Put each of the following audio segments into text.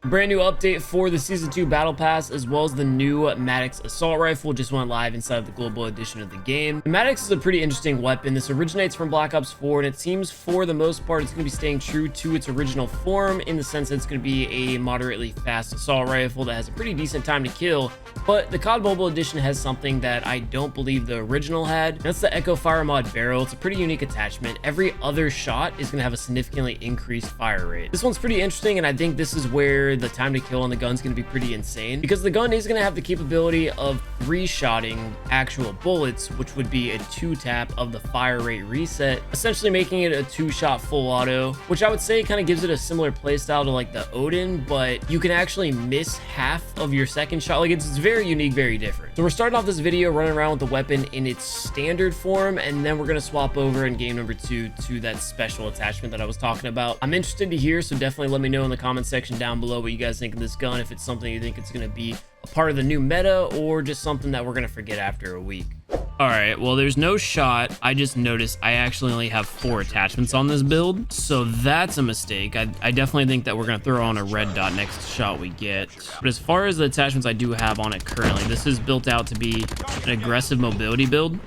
Brand new update for the Season 2 Battle Pass, as well as the new Maddox Assault Rifle just went live inside of the global edition of the game. The Maddox is a pretty interesting weapon. This originates from Black Ops 4, and it seems for the most part it's going to be staying true to its original form, in the sense that it's going to be a moderately fast assault rifle that has a pretty decent time to kill. But the COD Mobile Edition has something that I don't believe the original had. That's the Echo Fire Mod barrel. It's a pretty unique attachment. Every other shot is going to have a significantly increased fire rate. This one's pretty interesting, and I think this is where the time to kill on the gun's going to be pretty insane, because the gun is going to have the capability of 3-shotting actual bullets, which would be a 2-tap of the fire rate reset, essentially making it a 2-shot full auto, which I would say kind of gives it a similar playstyle to like the Odin, but you can actually miss half of your second shot. Like it's very unique, very different. So we're starting off this video running around with the weapon in its standard form, and then we're going to swap over in game number 2 to that special attachment that I was talking about. I'm interested to hear, so definitely let me know in the comment section down below what you guys think of this gun, if it's something you think it's going to be a part of the new meta or just something that we're going to forget after a week. All right, well, there's no shot. I just noticed I actually only have 4 attachments on this build, so that's a mistake. I definitely think that we're going to throw on a red dot next shot we get. But as far as the attachments I do have on it currently, this is built out to be an aggressive mobility build.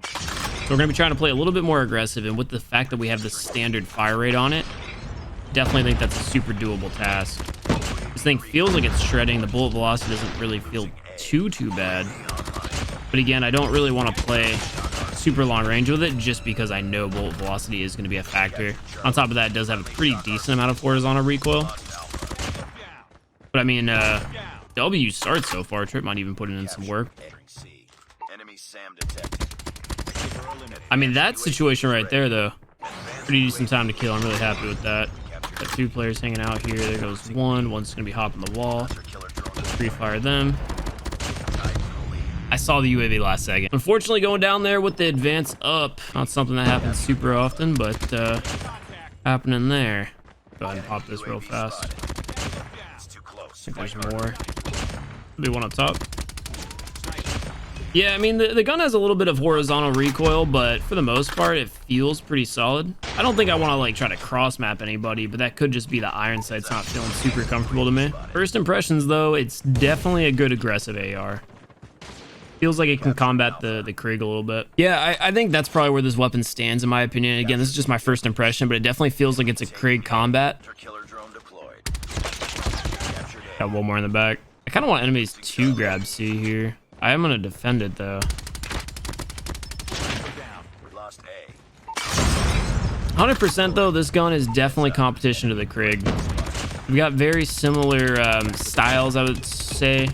So we're going to be trying to play a little bit more aggressive, and with the fact that we have the standard fire rate on it, definitely think that's a super doable task. This thing feels like it's shredding. The bullet velocity doesn't really feel too bad. But again, I don't really want to play super long range with it, just because I know bullet velocity is going to be a factor. On top of that, it does have a pretty decent amount of horizontal recoil. But I mean, W starts so far. Trip might even put in some work. I mean, that situation right there, though, pretty decent time to kill. I'm really happy with that. Got 2 players hanging out here. There goes one. One's going to be hopping the wall. Free fire them. I saw the UAV last second. Unfortunately, going down there with the advance up, not something that happens super often, but happening there. Go ahead and pop this real fast. I think there's more. Maybe one up top. Yeah, I mean, the gun has a little bit of horizontal recoil, but for the most part, it feels pretty solid. I don't think I want to like try to cross map anybody, but that could just be the iron sights not feeling super comfortable to me. First impressions, though, it's definitely a good aggressive AR. Feels like it can combat the Krieg a little bit. Yeah, I think that's probably where this weapon stands, in my opinion. Again, this is just my first impression, but it definitely feels like it's a Krieg combat. Got one more in the back. I kind of want enemies to grab C here. I am going to defend it, though. 100% though, this gun is definitely competition to the Krieg. We got very similar styles, I would say.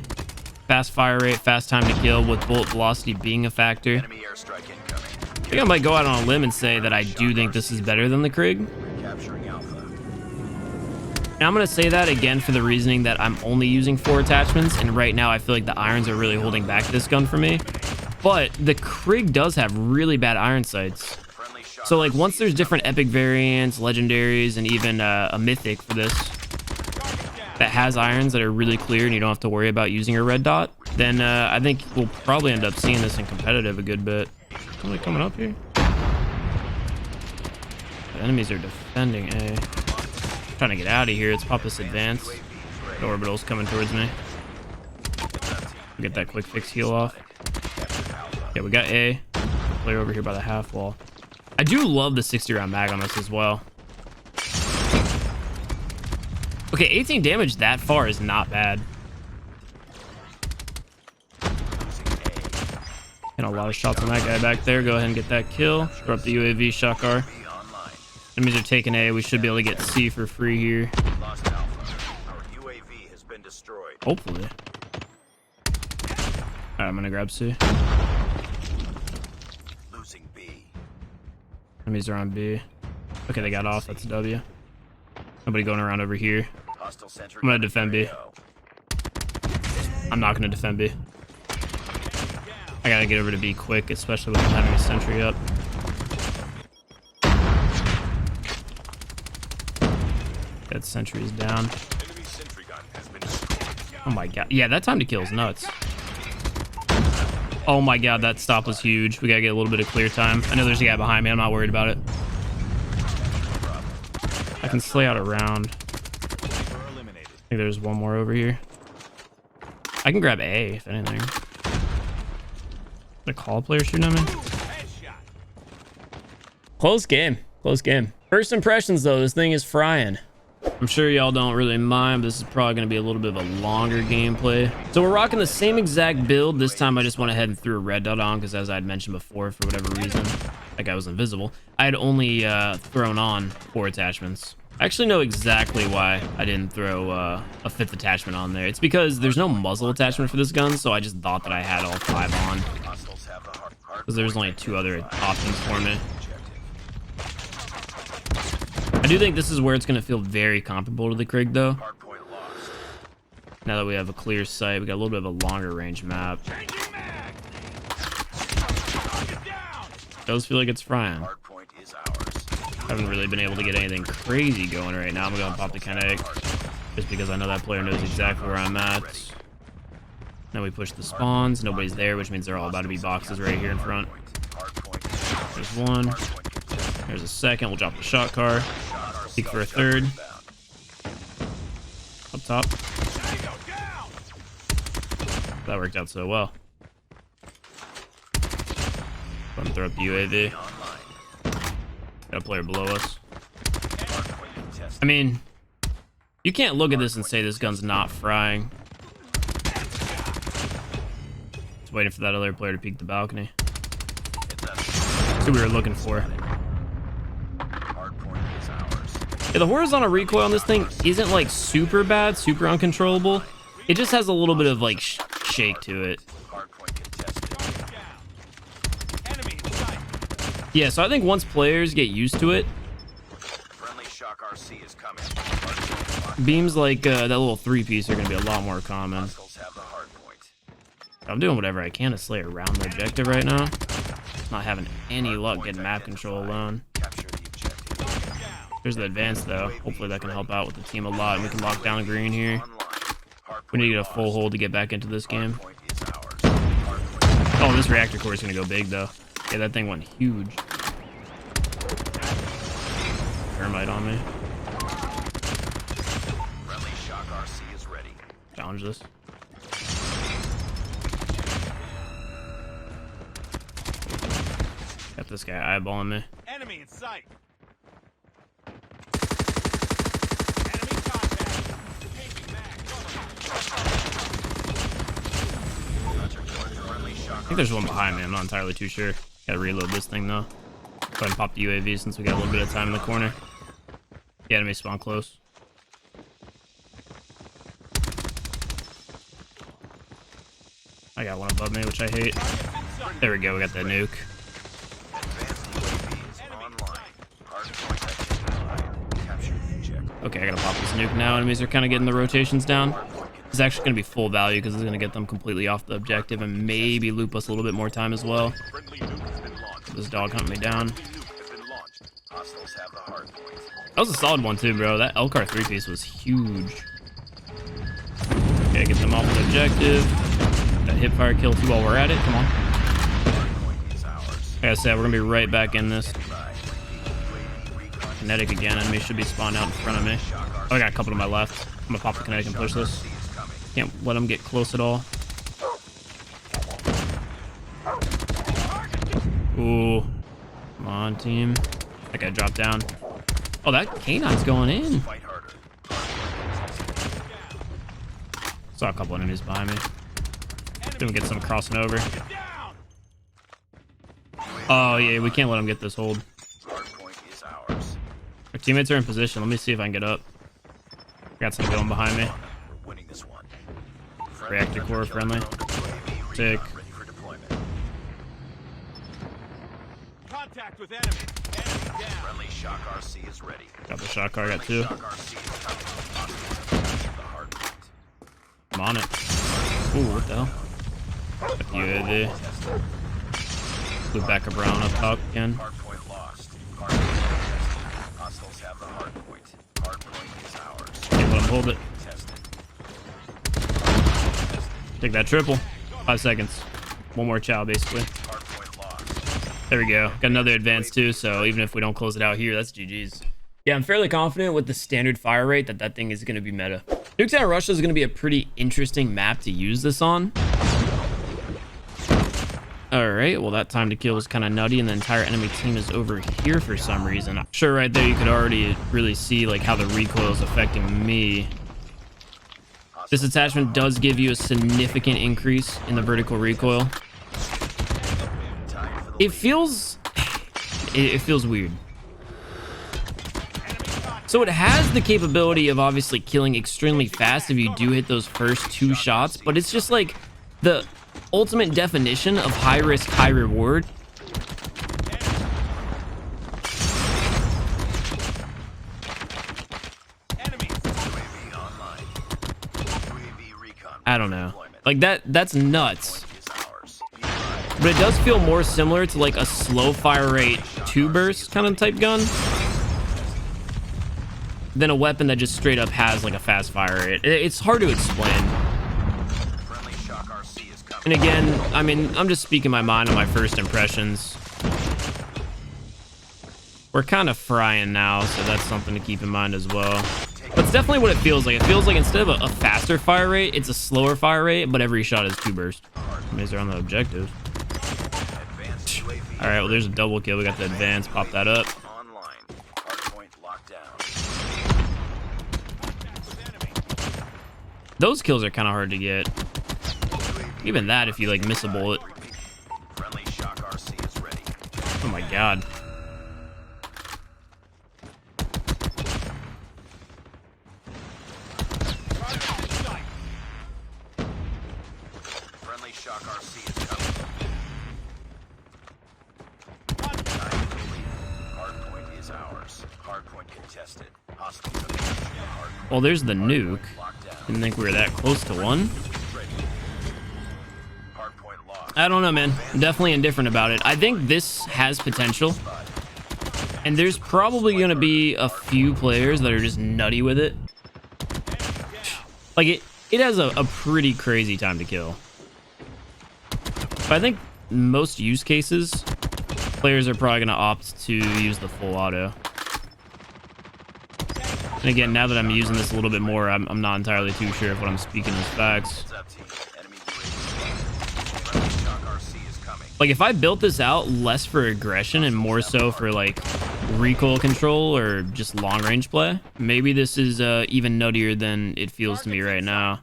Fast fire rate, fast time to kill, with bullet velocity being a factor. I think I might go out on a limb and say that I do think this is better than the Krieg. And I'm going to say that again for the reasoning that I'm only using 4 attachments, and right now I feel like the irons are really holding back this gun for me. But the Krieg does have really bad iron sights. So like once there's different epic variants, legendaries, and even a mythic for this that has irons that are really clear and you don't have to worry about using a red dot, then I think we'll probably end up seeing this in competitive a good bit. Somebody coming up here? The enemies are defending A. Trying to get out of here. Let's pop this advance. The orbital's coming towards me. Get that quick fix heal off. Yeah, we got A. Player over here by the half wall. I do love the 60 round mag on this as well. Okay, 18 damage that far is not bad. Hit a lot of shots on that guy back there. Go ahead and get that kill. Throw up the UAV shotgun. Enemies are taking A. We should be able to get C for free here. Hopefully. Alright, I'm gonna grab C. Enemies are on B. Okay, they got off. That's a W. Nobody going around over here. I'm gonna defend B. I'm not gonna defend B. I gotta get over to B quick, especially with having a sentry up. That sentry is down. Oh my god. Yeah, that time to kill is nuts. Oh my god, that stop was huge. We gotta get a little bit of clear time. I know there's a guy behind me. I'm not worried about it. I can slay out a round. I think there's one more over here. I can grab A if anything. The call player shooting at me. Close game. Close game. First impressions though, this thing is frying. I'm sure y'all don't really mind, but this is probably going to be a little bit of a longer gameplay. So we're rocking the same exact build. This time I just went ahead and threw a red dot on because, as I had mentioned before, for whatever reason, that guy was invisible. I had only thrown on 4 attachments. I actually know exactly why I didn't throw a 5th attachment on there. It's because there's no muzzle attachment for this gun, so I just thought that I had all 5 on. Because there's only 2 other options for me. I do think this is where it's going to feel very comparable to the Krig, though. Now that we have a clear sight, we got a little bit of a longer range map. Does feel like it's frying. Haven't really been able to get anything crazy going right now. I'm going to pop the kinetic just because I know that player knows exactly where I'm at. Now we push the spawns. Nobody's there, which means they're all about to be boxes right here in front. There's one. There's a second. We'll drop the shot car. Peek for a third. Up top. That worked out so well. Go and throw up the UAV. Got a player below us. I mean, you can't look at this and say this gun's not frying. Just waiting for that other player to peek the balcony. That's what we were looking for. Yeah, the horizontal recoil on this thing isn't like super bad, super uncontrollable. It just has a little bit of like shake to it. Yeah, so I think once players get used to it, beams like that little 3-piece are going to be a lot more common. I'm doing whatever I can to slay around the objective right now. Not having any luck getting map control alone. There's the advance though. Hopefully that can help out with the team a lot, and we can lock down the green here. We need to get a full hold to get back into this game. Oh, this reactor core is going to go big though. Yeah, that thing went huge. Thermite on me. Challenge this. Got this guy eyeballing me. Enemy in sight. Enemy contact. I think there's one behind me. I'm not entirely too sure. Gotta reload this thing though. Go ahead and pop the UAV since we got a little bit of time in the corner. The enemy spawn close. I got one above me, which I hate. There we go, we got that nuke. Okay, I gotta pop this nuke now. Enemies are kind of getting the rotations down. It's actually gonna be full value because it's gonna get them completely off the objective and maybe loop us a little bit more time as well. This dog hunt me down. That was a solid one too, bro. That Elcar 3-piece was huge. Okay, get them off the objective. That hip fire kill too while we're at it. Come on. Like I said, we're gonna be right back in this. Kinetic again. Enemy should be spawned out in front of me. Oh, I got a couple to my left. I'm gonna pop the kinetic and push this. Can't let them get close at all. Ooh. Come on, team. That guy dropped down. Oh, that K9's going in. Saw a couple enemies behind me. Gonna get some crossing over. Oh, yeah, we can't let them get this hold. Our teammates are in position. Let me see if I can get up. Got some going behind me. Reactor core friendly. Sick. Contact with enemy. Enemy down. Friendly shock RC is ready. Got the shock car, got 2. I'm on it. Ooh, what the hell? Got the UAV. Loop back up around up top again. Can't let him hold it. Take that triple. 5 seconds. One more chow, basically. There we go. Got another advance too, so even if we don't close it out here, that's GG's. Yeah, I'm fairly confident with the standard fire rate that thing is going to be meta. Nuketown Russia is going to be a pretty interesting map to use this on. All right, well, that time to kill was kind of nutty, and the entire enemy team is over here for some reason. I'm sure right there you could already really see like how the recoil is affecting me. This attachment does give you a significant increase in the vertical recoil. It feels weird. So it has the capability of obviously killing extremely fast if you do hit those first 2 shots, but it's just like the ultimate definition of high risk, high reward. I don't know. Like that's nuts. But it does feel more similar to like a slow fire rate 2 burst kind of type gun than a weapon that just straight up has like a fast fire rate. It's hard to explain. And again, I mean, I'm just speaking my mind on my first impressions. We're kind of frying now, so that's something to keep in mind as well. But it's definitely what it feels like. It feels like instead of a faster fire rate, it's a slower fire rate, but every shot is 2 burst. These are on the objective. All right, well, there's a double kill. We got the advance. Pop that up. Those kills are kind of hard to get. Even that, if you like miss a bullet. Oh my god. Well, there's the nuke. Didn't think we were that close to one. I don't know, man. I'm definitely indifferent about it. I think this has potential. And there's probably going to be a few players that are just nutty with it. Like, it has a pretty crazy time to kill. But I think most use cases, players are probably going to opt to use the full auto. And again, now that I'm using this a little bit more, I'm not entirely too sure if what I'm speaking is facts. Like, if I built this out less for aggression and more so for, like, recoil control or just long-range play, maybe this is even nuttier than it feels to me right now.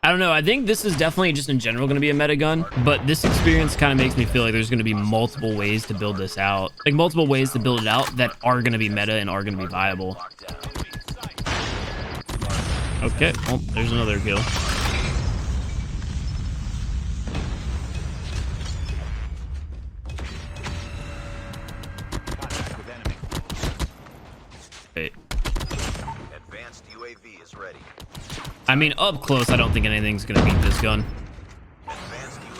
I don't know. I think this is definitely just in general going to be a meta gun, but this experience kind of makes me feel like there's going to be multiple ways to build this out. Like, multiple ways to build it out that are going to be meta and are going to be viable. Okay, well, there's another kill. Wait. Advanced UAV is ready. I mean, up close, I don't think anything's gonna beat this gun.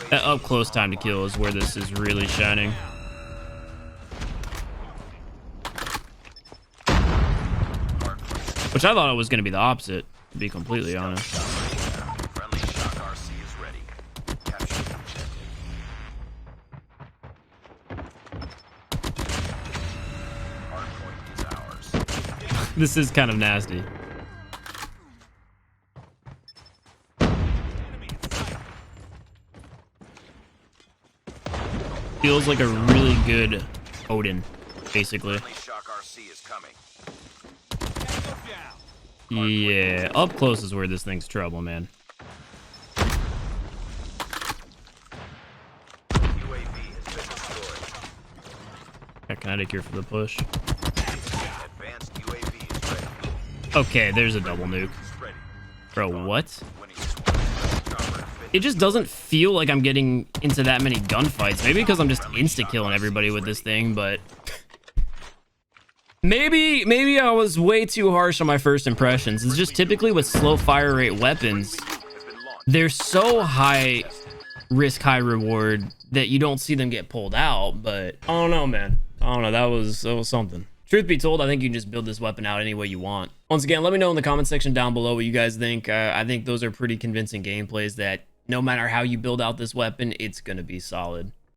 That up close time to kill is where this is really shining. Which I thought it was gonna be the opposite, to be completely honest. This is kind of nasty. Feels like a really good Odin, basically. Yeah, up close is where this thing's trouble, man. Got kinetic here for the push. Okay, there's a double nuke. Bro, what? It just doesn't feel like I'm getting into that many gunfights. Maybe because I'm just insta-killing everybody with this thing, but... Maybe I was way too harsh on my first impressions. It's just typically with slow fire rate weapons, they're so high risk, high reward that you don't see them get pulled out, but... I don't know, man. I don't know, that was something. Truth be told, I think you can just build this weapon out any way you want. Once again, let me know in the comment section down below what you guys think. I think those are pretty convincing gameplays that no matter how you build out this weapon, it's going to be solid.